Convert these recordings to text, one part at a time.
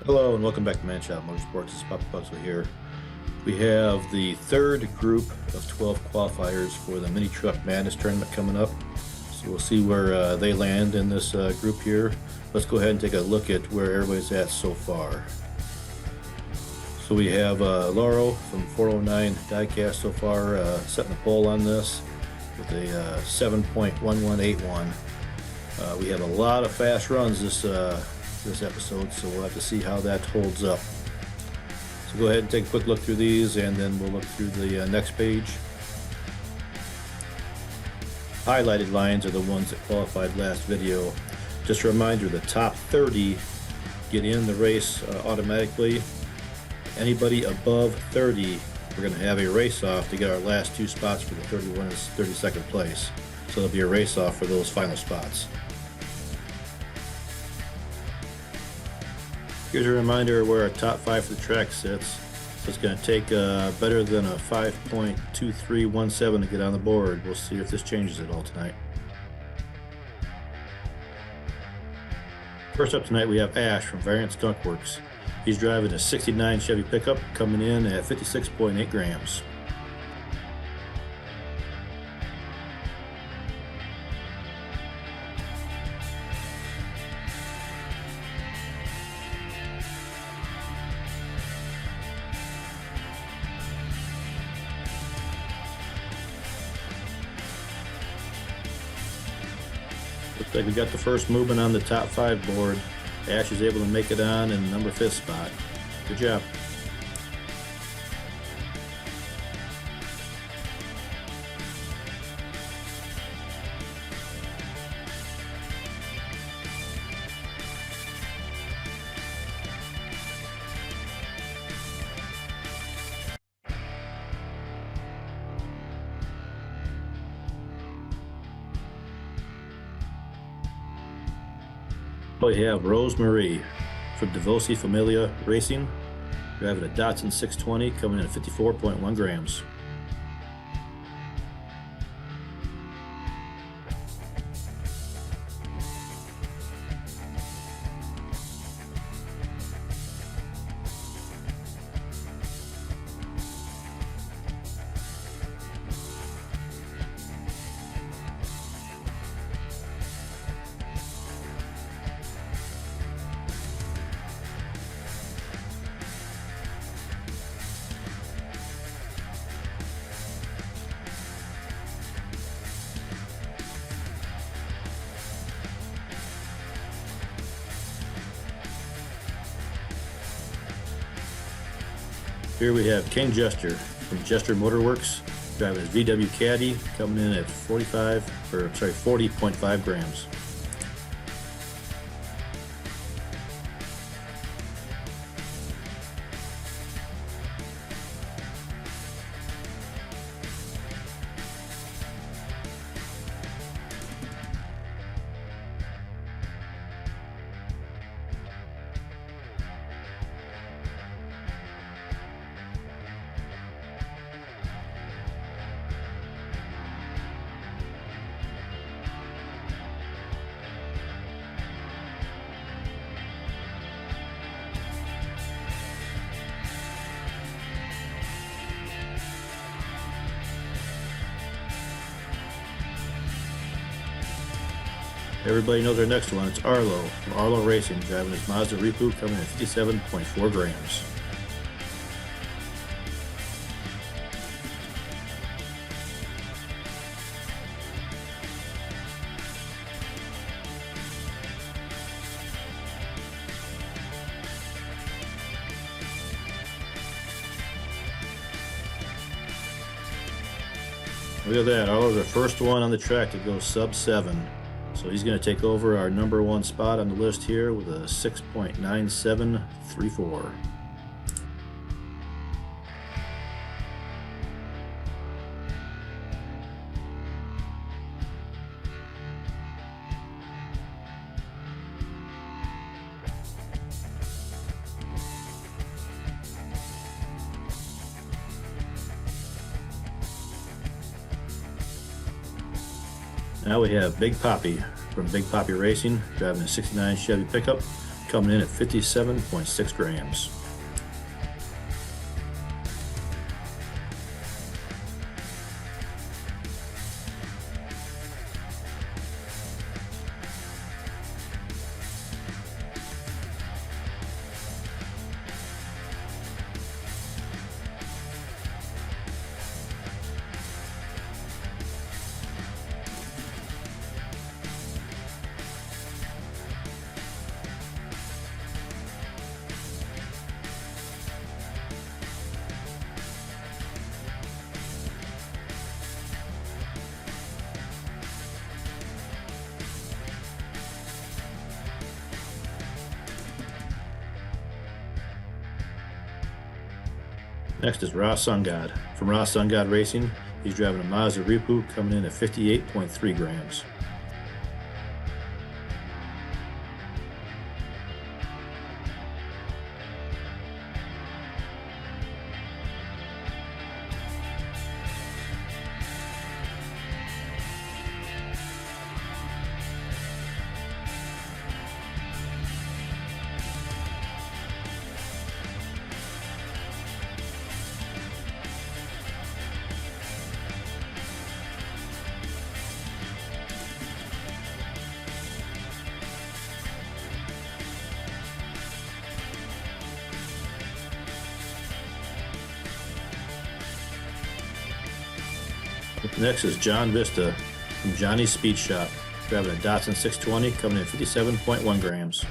Hello and welcome back to Man Shop Motorsports. This is Papa Puzzle here. We have the third group of 12 qualifiers for the Mini Truck Madness tournament coming up. So we'll see where they land in this group here. Let's go ahead and take a look at where everybody's at so far. So we have Lauro from 409 Diecast so far setting the pole on this with a 7.1181. We have a lot of fast runs this episode, so we'll have to see how that holds up. So go ahead and take a quick look through these, and then we'll look through the next page. Highlighted lines are the ones that qualified last video. Just a reminder, the top 30 get in the race automatically. Anybody above 30, we're going to have a race off to get our last two spots for the 31 and 32nd place. So there'll be a race off for those final spots. Here's a reminder where our top 5 for the track sits. So it's going to take better than a 5.2317 to get on the board. We'll see if this changes at all tonight. First up tonight we have Ash from Variant Skunk Works. He's driving a 69 Chevy pickup coming in at 56.8 grams. Looks like we got the first movement on the top 5 board. Ash is able to make it on in the number 5th spot. Good job. We have Rosemarie from Devosi Familia Racing, driving a Datsun 620 coming in at 54.1 grams. Here we have King Jester from Jester Motorworks, driving his VW Caddy, coming in at 40.5 grams. Everybody knows our next one. It's Arlo from Arlo Racing, driving his Mazda Ripu, coming in at 57.4 grams. Look at that, Arlo's our first one on the track to go sub 7. So he's going to take over our number 1 spot on the list here with a 6.9734. Now we have Big Poppy from Big Poppy Racing, driving a 69 Chevy pickup, coming in at 57.6 grams. Next is Ross Sungod. From Ross Sungod Racing, he's driving a Mazda Ripu coming in at 58.3 grams. Next is John Vista from Johnny's Speed Shop, driving a Datsun 620 coming in 57.1 grams.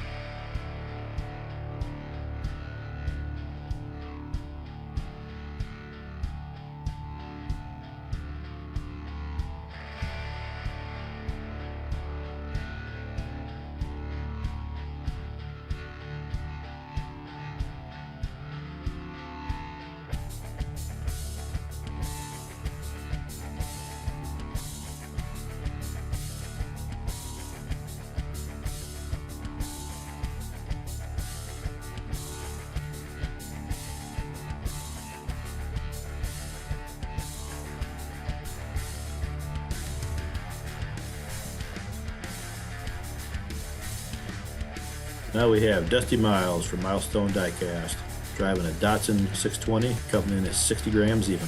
Now we have Dusty Miles from Milestone Diecast, driving a Datsun 620, coming in at 60 grams even.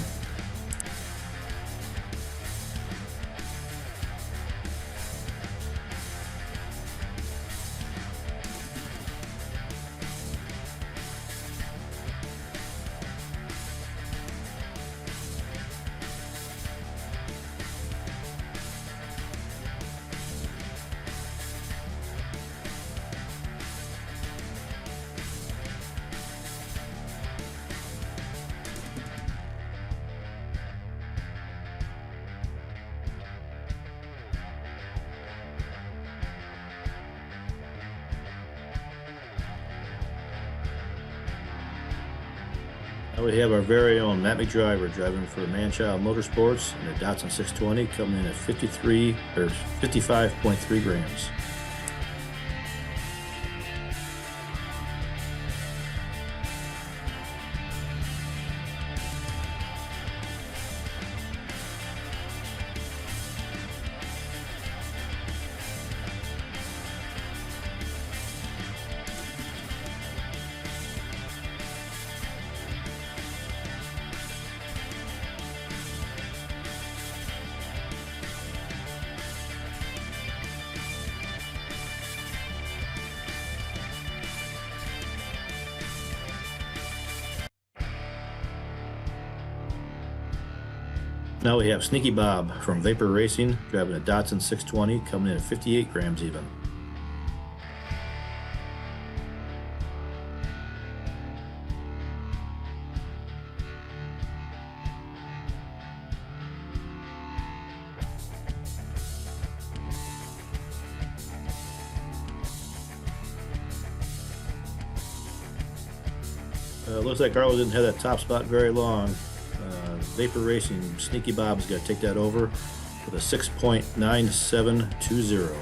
Now we have our very own Matt McDriver driving for Manchild Motorsports in a Datsun 620, coming in at 55.3 grams. Now we have Sneaky Bob from Vapor Racing, driving a Datsun 620, coming in at 58 grams even. Looks like Arlo didn't have that top spot very long. Vapor Racing, Sneaky Bob's got to take that over with a 6.9720.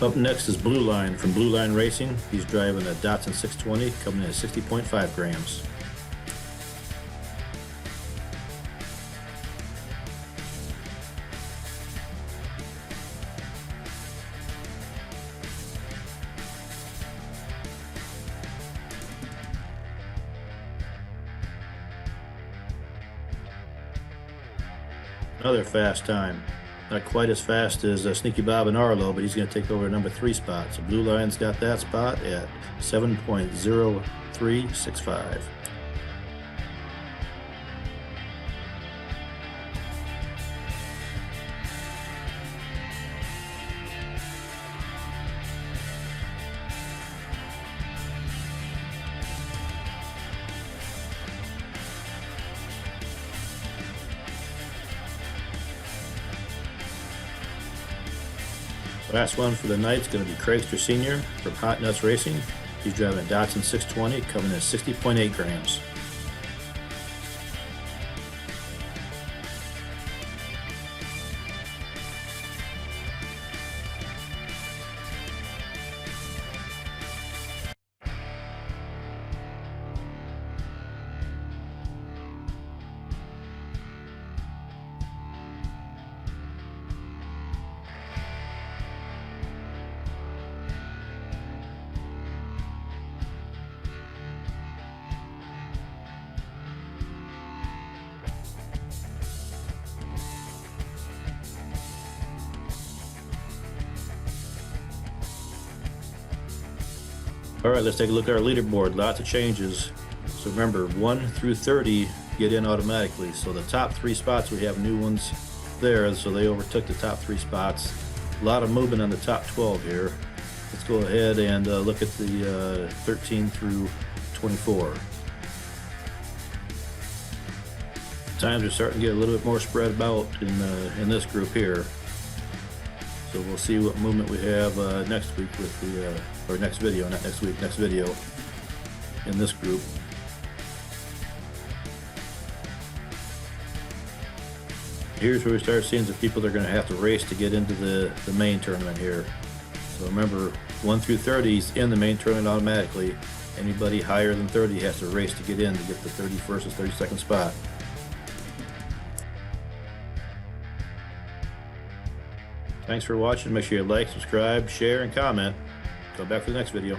Up next is Blue Line from Blue Line Racing. He's driving a Datsun 620, coming in at 60.5 grams. Another fast time. Not quite as fast as Sneaky Bob and Arlo, but he's going to take over number 3 spot. So Blue Line's got that spot at 7.0365. Last one for the night is going to be Craigster Sr. from Hot Nuts Racing. He's driving a Datsun 620, coming in at 60.8 grams. All right, let's take a look at our leaderboard. Lots of changes. So remember, 1 through 30 get in automatically. So the top 3 spots, we have new ones there, so they overtook the top 3 spots. A lot of movement on the top 12 here. Let's go ahead and look at the 13 through 24. Times are starting to get a little bit more spread about in this group here. So we'll see what movement we have next week with the, or next video, not next week, next video in this group. Here's where we start seeing the people that are going to have to race to get into the main tournament here. So remember, 1 through 30 is in the main tournament automatically. Anybody higher than 30 has to race to get in to get the 31st or 32nd spot. Thanks for watching. Make sure you like, subscribe, share, and comment. Go back for the next video.